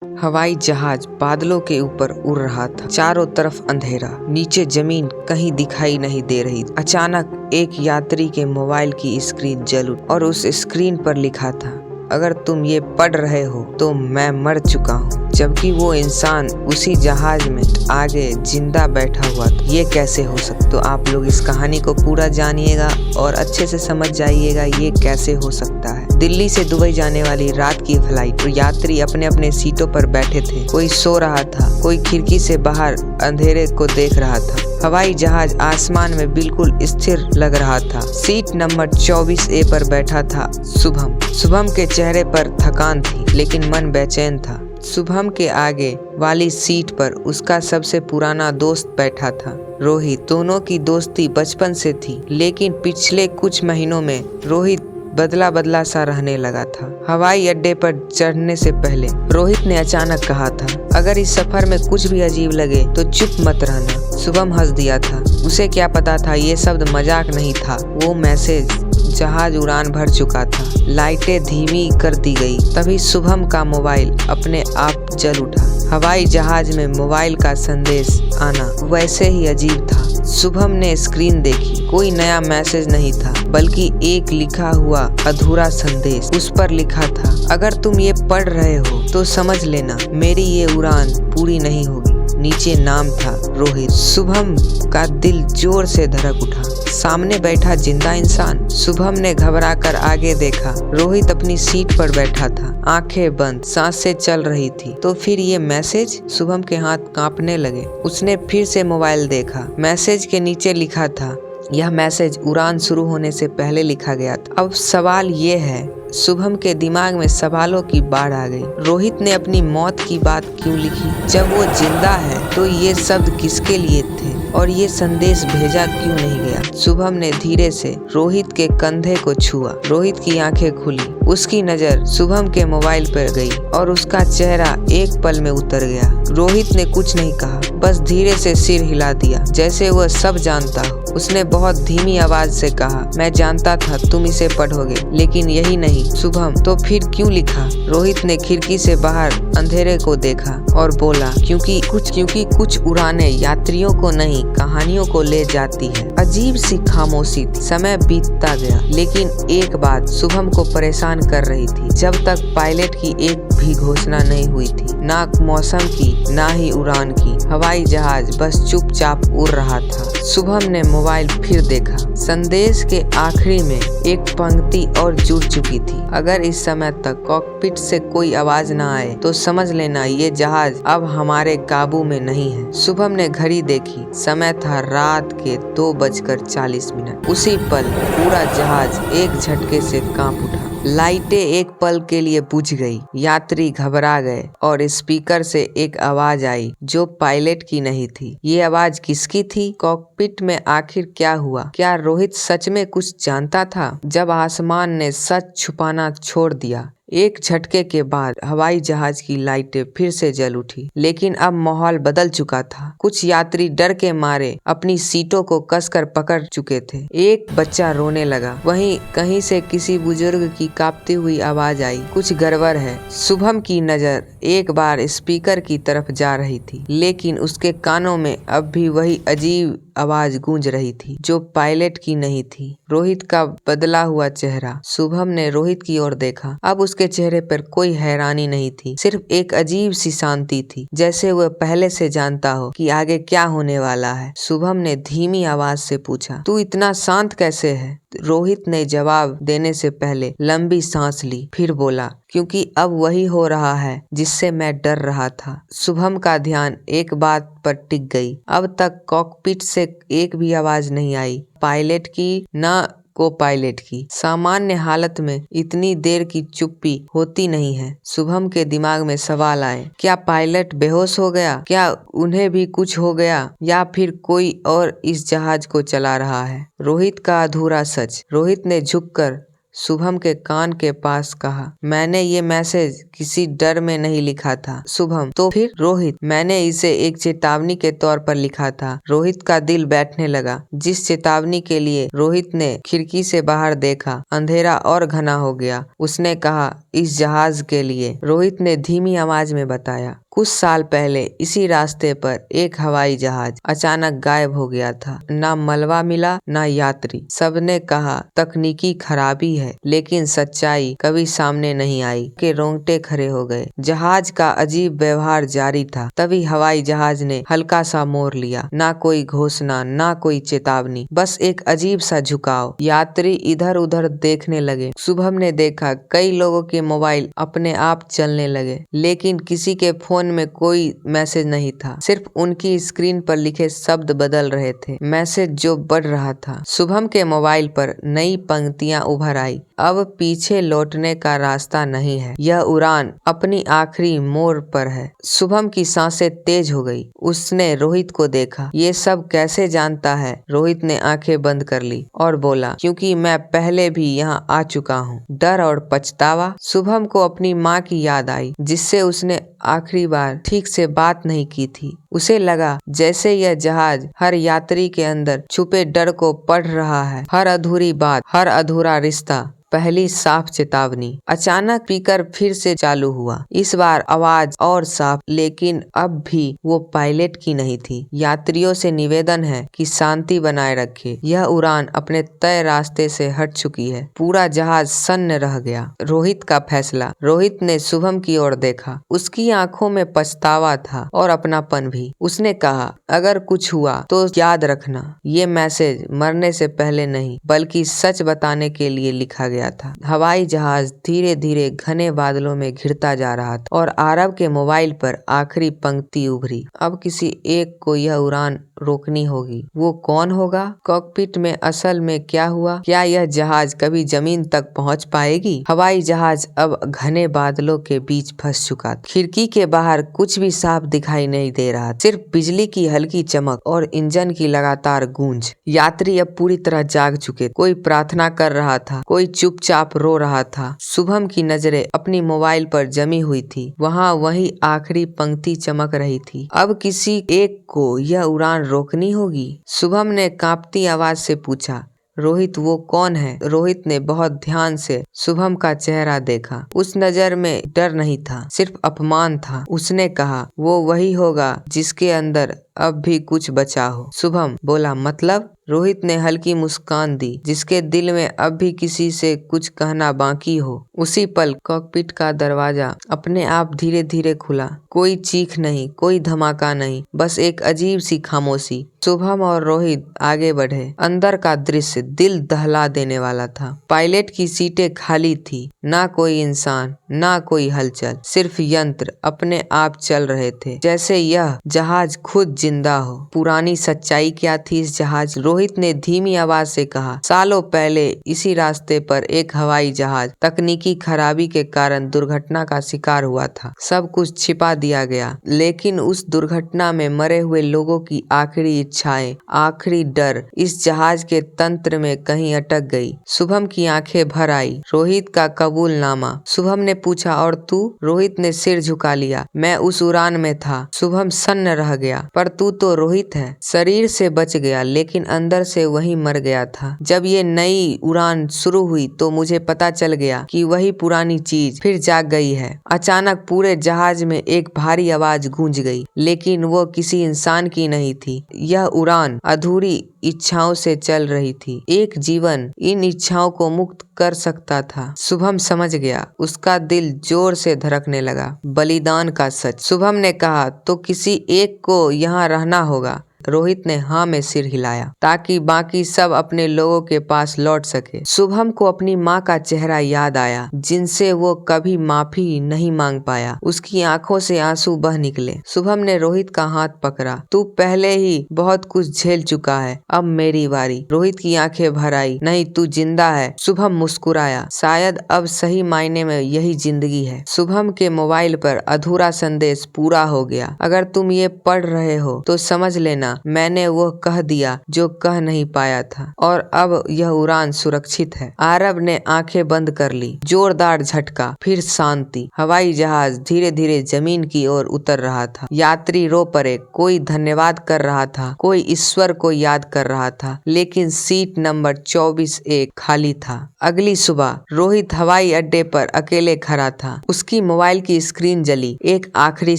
हवाई जहाज बादलों के ऊपर उड़ रहा था। चारों तरफ अंधेरा, नीचे जमीन कहीं दिखाई नहीं दे रही। अचानक एक यात्री के मोबाइल की स्क्रीन जल उठी और उस स्क्रीन पर लिखा था, अगर तुम ये पढ़ रहे हो तो मैं मर चुका हूँ। जबकि वो इंसान उसी जहाज में आगे जिंदा बैठा हुआ था। ये कैसे हो सकता? तो आप लोग इस कहानी को पूरा जानिएगा और अच्छे से समझ जाइएगा ये कैसे हो सकता है। दिल्ली से दुबई जाने वाली रात की फ्लाइट, यात्री अपने अपने सीटों पर बैठे थे। कोई सो रहा था, कोई खिड़की से बाहर अंधेरे को देख रहा था। हवाई जहाज आसमान में बिल्कुल स्थिर लग रहा था। सीट नंबर 24A पर बैठा था शुभम। शुभम के चेहरे पर थकान थी, लेकिन मन बेचैन था। शुभम के आगे वाली सीट पर उसका सबसे पुराना दोस्त बैठा था, रोहित। दोनों की दोस्ती बचपन से थी, लेकिन पिछले कुछ महीनों में रोहित बदला बदला सा रहने लगा था। हवाई अड्डे पर चढ़ने से पहले रोहित ने अचानक कहा था, अगर इस सफर में कुछ भी अजीब लगे तो चुप मत रहना। शुभम हंस दिया था। उसे क्या पता था ये शब्द मजाक नहीं था, वो मैसेज। जहाज उड़ान भर चुका था। लाइटें धीमी कर दी गई। तभी शुभम का मोबाइल अपने आप जल उठा। हवाई जहाज में मोबाइल का संदेश आना वैसे ही अजीब था। शुभम ने स्क्रीन देखी। कोई नया मैसेज नहीं था, बल्कि एक लिखा हुआ अधूरा संदेश। उस पर लिखा था, अगर तुम ये पढ़ रहे हो तो समझ लेना मेरी ये उड़ान पूरी नहीं होगी। नीचे नाम था रोहित। शुभम का दिल जोर से धड़क उठा। सामने बैठा जिंदा इंसान। शुभम ने घबराकर आगे देखा। रोहित अपनी सीट पर बैठा था, आंखें बंद, सांसें चल रही थी। तो फिर ये मैसेज? शुभम के हाथ कांपने लगे। उसने फिर से मोबाइल देखा। मैसेज के नीचे लिखा था, यह मैसेज उड़ान शुरू होने से पहले लिखा गया था। अब सवाल ये है, शुभम के दिमाग में सवालों की बाढ़ आ गई। रोहित ने अपनी मौत की बात क्यों लिखी? जब वो जिंदा है तो ये शब्द किसके लिए थे और ये संदेश भेजा क्यों नहीं गया? शुभम ने धीरे से रोहित के कंधे को छुआ। रोहित की आंखें खुली। उसकी नजर शुभम के मोबाइल पर गई और उसका चेहरा एक पल में उतर गया। रोहित ने कुछ नहीं कहा, बस धीरे से सिर हिला दिया, जैसे वह सब जानता हो। उसने बहुत धीमी आवाज से कहा, मैं जानता था तुम इसे पढ़ोगे, लेकिन यही नहीं। शुभम, तो फिर क्यों लिखा? रोहित ने खिड़की से बाहर अंधेरे को देखा और बोला, क्योंकि कुछ उड़ानें यात्रियों को नहीं, कहानियों को ले जाती है। अजीब सी खामोशी थी। समय बीतता गया, लेकिन एक बात शुभम को परेशान कर रही थी। जब तक पायलट की एक भी घोषणा नहीं हुई थी, ना मौसम की, ना ही उड़ान की, हवाई जहाज बस चुपचाप उड़ रहा था। शुभम ने मोबाइल फिर देखा। संदेश के आखिरी में एक पंक्ति और जुड़ चुकी थी, अगर इस समय तक कॉकपिट से कोई आवाज ना आए तो समझ लेना ये जहाज अब हमारे काबू में नहीं है। शुभम ने घड़ी देखी। समय था रात के 2:40। उसी पल पूरा जहाज एक झटके से कांप उठा। लाइटें एक पल के लिए बुझ गई। यात्री घबरा गए और स्पीकर से एक आवाज आई जो पायलट की नहीं थी। ये आवाज किसकी थी? कॉकपिट में आखिर क्या हुआ? क्या रोहित सच में कुछ जानता था? जब आसमान ने सच छुपाना छोड़ दिया। एक झटके के बाद हवाई जहाज की लाइटें फिर से जल उठी, लेकिन अब माहौल बदल चुका था। कुछ यात्री डर के मारे अपनी सीटों को कसकर पकड़ चुके थे। एक बच्चा रोने लगा। वहीं कहीं से किसी बुजुर्ग की कांपती हुई आवाज आई, कुछ गड़बड़ है। शुभम की नजर एक बार स्पीकर की तरफ जा रही थी, लेकिन उसके कानों में अब भी वही अजीब आवाज गूंज रही थी, जो पायलट की नहीं थी। रोहित का बदला हुआ चेहरा। शुभम ने रोहित की ओर देखा। अब उसके चेहरे पर कोई हैरानी नहीं थी, सिर्फ एक अजीब सी शांति थी, जैसे वह पहले से जानता हो कि आगे क्या होने वाला है। शुभम ने धीमी आवाज से पूछा, तू इतना शांत कैसे है? रोहित ने जवाब देने से पहले लंबी सांस ली, फिर बोला, क्योंकि अब वही हो रहा है जिससे मैं डर रहा था। शुभम का ध्यान एक बात पर टिक गई। अब तक कॉकपिट से एक भी आवाज नहीं आई, पायलट की न को पायलट की। सामान्य हालत में इतनी देर की चुप्पी होती नहीं है। शुभम के दिमाग में सवाल आए, क्या पायलट बेहोश हो गया? क्या उन्हें भी कुछ हो गया? या फिर कोई और इस जहाज को चला रहा है? रोहित का अधूरा सच। रोहित ने झुककर शुभम के कान के पास कहा, मैंने ये मैसेज किसी डर में नहीं लिखा था। शुभम, तो फिर? रोहित, मैंने इसे एक चेतावनी के तौर पर लिखा था। रोहित का दिल बैठने लगा। जिस चेतावनी के लिए रोहित ने खिड़की से बाहर देखा, अंधेरा और घना हो गया। उसने कहा, इस जहाज के लिए। रोहित ने धीमी आवाज में बताया, कुछ साल पहले इसी रास्ते पर एक हवाई जहाज अचानक गायब हो गया था। ना मलबा मिला, ना यात्री। सबने कहा तकनीकी खराबी है, लेकिन सच्चाई कभी सामने नहीं आई। के रोंगटे खड़े हो गए। जहाज का अजीब व्यवहार जारी था। तभी हवाई जहाज ने हल्का सा मोड़ लिया। ना कोई घोषणा, ना कोई चेतावनी, बस एक अजीब सा झुकाव। यात्री इधर उधर देखने लगे। शुभम ने देखा कई लोगों के मोबाइल अपने आप चलने लगे, लेकिन किसी के फोन में कोई मैसेज नहीं था। सिर्फ उनकी स्क्रीन पर लिखे शब्द बदल रहे थे। मैसेज जो बढ़ रहा था। शुभम के मोबाइल पर नई पंक्तियां उभर आई। अब पीछे लौटने का रास्ता नहीं है। यह उड़ान अपनी आखिरी मोड़ पर है। शुभम की सांसें तेज हो गई। उसने रोहित को देखा। ये सब कैसे जानता है? रोहित ने आंखें बंद कर ली और बोला, क्योंकि मैं पहले भी यहाँ आ चुका हूँ। डर और पछतावा। शुभम को अपनी माँ की याद आई, जिससे उसने आखिरी बार ठीक से बात नहीं की थी। उसे लगा जैसे यह जहाज हर यात्री के अंदर छुपे डर को पढ़ रहा है। हर अधूरी बात, हर अधूरा रिश्ता, पहली साफ चेतावनी। अचानक स्पीकर फिर से चालू हुआ। इस बार आवाज और साफ, लेकिन अब भी वो पायलट की नहीं थी। यात्रियों से निवेदन है कि शांति बनाए रखें। यह उड़ान अपने तय रास्ते से हट चुकी है। पूरा जहाज सन्न रह गया। रोहित का फैसला। रोहित ने शुभम की ओर देखा। उसकी आंखों में पछतावा था और अपनापन भी। उसने कहा, अगर कुछ हुआ तो याद रखना, ये मैसेज मरने से पहले नहीं, बल्कि सच बताने के लिए लिखा गया था। हवाई जहाज धीरे धीरे घने बादलों में घिरता जा रहा था और आरव के मोबाइल पर आखिरी पंक्ति उभरी। अब किसी एक को यह उड़ान रोकनी होगी। वो कौन होगा? कॉकपिट में असल में क्या हुआ? क्या यह जहाज कभी जमीन तक पहुंच पाएगी? हवाई जहाज अब घने बादलों के बीच फंस चुका था। खिड़की के बाहर कुछ भी साफ दिखाई नहीं दे रहा, सिर्फ बिजली की हल्की चमक और इंजन की लगातार गूंज। यात्री अब पूरी तरह जाग चुके। कोई प्रार्थना कर रहा था, कोई चुपचाप रो रहा था। शुभम की नजरें अपनी मोबाइल पर जमी हुई थी। वहाँ वही आखिरी पंक्ति चमक रही थी। अब किसी एक को यह उड़ान रोकनी होगी। शुभम ने कांपती आवाज से पूछा, रोहित, वो कौन है? रोहित ने बहुत ध्यान से शुभम का चेहरा देखा। उस नजर में डर नहीं था, सिर्फ अपमान था। उसने कहा, वो वही होगा जिसके अंदर अब भी कुछ बचा हो। शुभम बोला, मतलब? रोहित ने हल्की मुस्कान दी, जिसके दिल में अब भी किसी से कुछ कहना बाकी हो। उसी पल कॉकपिट का दरवाजा अपने आप धीरे धीरे खुला। कोई चीख नहीं, कोई धमाका नहीं, बस एक अजीब सी खामोशी। शुभम और रोहित आगे बढ़े। अंदर का दृश्य दिल दहला देने वाला था। पायलट की सीटें खाली थी। ना कोई इंसान, ना कोई हलचल, सिर्फ यंत्र अपने आप चल रहे थे, जैसे यह जहाज खुद जिंदा हो। पुरानी सच्चाई क्या थी इस जहाज? रोहित ने धीमी आवाज से कहा, सालों पहले इसी रास्ते पर एक हवाई जहाज तकनीकी खराबी के कारण दुर्घटना का शिकार हुआ था। सब कुछ छिपा दिया गया, लेकिन उस दुर्घटना में मरे हुए लोगों की आखिरी इच्छाएं, आखिरी डर इस जहाज के तंत्र में कहीं अटक गई। शुभम की आंखें भर आई। रोहित का कबूलनामा। शुभम ने पूछा, और तू? रोहित ने सिर झुका लिया। मैं उस उड़ान में था। शुभम सन्न रह गया। पर तू तो रोहित है। शरीर से बच गया, लेकिन अंदर से वही मर गया था। जब ये नई उड़ान शुरू हुई तो मुझे पता चल गया कि वही पुरानी चीज फिर जाग गई है। अचानक पूरे जहाज में एक भारी आवाज गूंज गई, लेकिन वो किसी इंसान की नहीं थी। यह उड़ान अधूरी इच्छाओं से चल रही थी। एक जीवन इन इच्छाओं को मुक्त कर सकता था। शुभम समझ गया। उसका दिल जोर से धड़कने लगा। बलिदान का सच। शुभम ने कहा, तो किसी एक को यहाँ रहना होगा। रोहित ने हाँ में सिर हिलाया, ताकि बाकी सब अपने लोगों के पास लौट सके। शुभम को अपनी माँ का चेहरा याद आया, जिनसे वो कभी माफी नहीं मांग पाया। उसकी आंखों से आंसू बह निकले। शुभम ने रोहित का हाथ पकड़ा। तू पहले ही बहुत कुछ झेल चुका है, अब मेरी बारी। रोहित की आंखें भर आई। नहीं, तू जिंदा है। शुभम मुस्कुराया। शायद अब सही मायने में यही जिंदगी है। शुभम के मोबाइल पर अधूरा संदेश पूरा हो गया। अगर तुम ये पढ़ रहे हो तो समझ लेना, मैंने वो कह दिया जो कह नहीं पाया था और अब यह उड़ान सुरक्षित है। आरव ने आंखें बंद कर ली। जोरदार झटका, फिर शांति। हवाई जहाज धीरे धीरे जमीन की ओर उतर रहा था। यात्री रो पड़े, कोई धन्यवाद कर रहा था, कोई ईश्वर को याद कर रहा था, लेकिन सीट नंबर 24A खाली था। अगली सुबह रोहित हवाई अड्डे पर अकेले खड़ा था। उसकी मोबाइल की स्क्रीन जली। एक आखिरी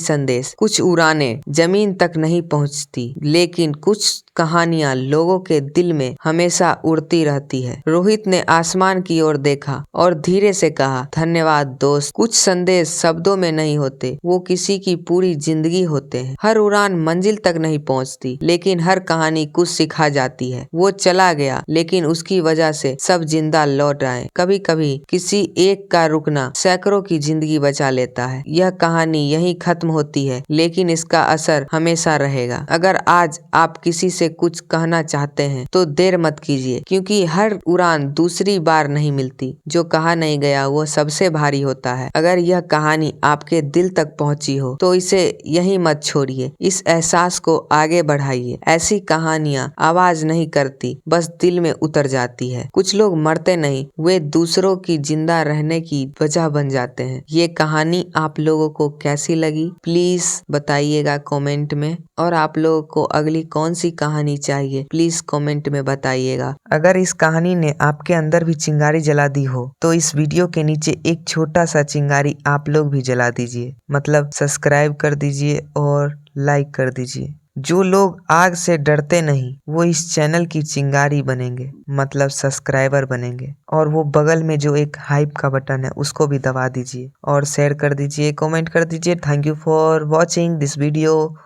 संदेश। कुछ उड़ानें जमीन तक नहीं पहुंचती, लेकिन कुछ कहानियां लोगों के दिल में हमेशा उड़ती रहती है। रोहित ने आसमान की ओर देखा और धीरे से कहा, धन्यवाद दोस्त। कुछ संदेश शब्दों में नहीं होते, वो किसी की पूरी जिंदगी होते हैं। हर उड़ान मंजिल तक नहीं पहुंचती, लेकिन हर कहानी कुछ सिखा जाती है। वो चला गया, लेकिन उसकी वजह से सब जिंदा लौट आए। कभी कभी किसी एक का रुकना सैकड़ों की जिंदगी बचा लेता है। यह कहानी यहीं खत्म होती है, लेकिन इसका असर हमेशा रहेगा। अगर आज आप किसी से कुछ कहना चाहते हैं तो देर मत कीजिए, क्योंकि हर उड़ान दूसरी बार नहीं मिलती। जो कहा नहीं गया वो सबसे भारी होता है। अगर यह कहानी आपके दिल तक पहुंची हो तो इसे यहीं मत छोड़िए। इस एहसास को आगे बढ़ाइए। ऐसी कहानियां आवाज नहीं करती, बस दिल में उतर जाती है। कुछ लोग मरते नहीं, वे दूसरों की जिंदा रहने की वजह बन जाते हैं। ये कहानी आप लोगों को कैसी लगी प्लीज बताइएगा कमेंट में, और आप लोगों को अगली कौन सी कहानी चाहिए प्लीज कमेंट में बताइएगा। अगर इस कहानी ने आपके अंदर भी चिंगारी जला दी हो तो इस वीडियो के नीचे एक छोटा सा चिंगारी आप लोग भी जला दीजिए, मतलब सब्सक्राइब कर दीजिए और लाइक कर दीजिए। जो लोग आग से डरते नहीं वो इस चैनल की चिंगारी बनेंगे, मतलब सब्सक्राइबर बनेंगे। और वो बगल में जो एक हाइप का बटन है उसको भी दबा दीजिए और शेयर कर दीजिए, कमेंट कर दीजिए। Thank you for watching this video.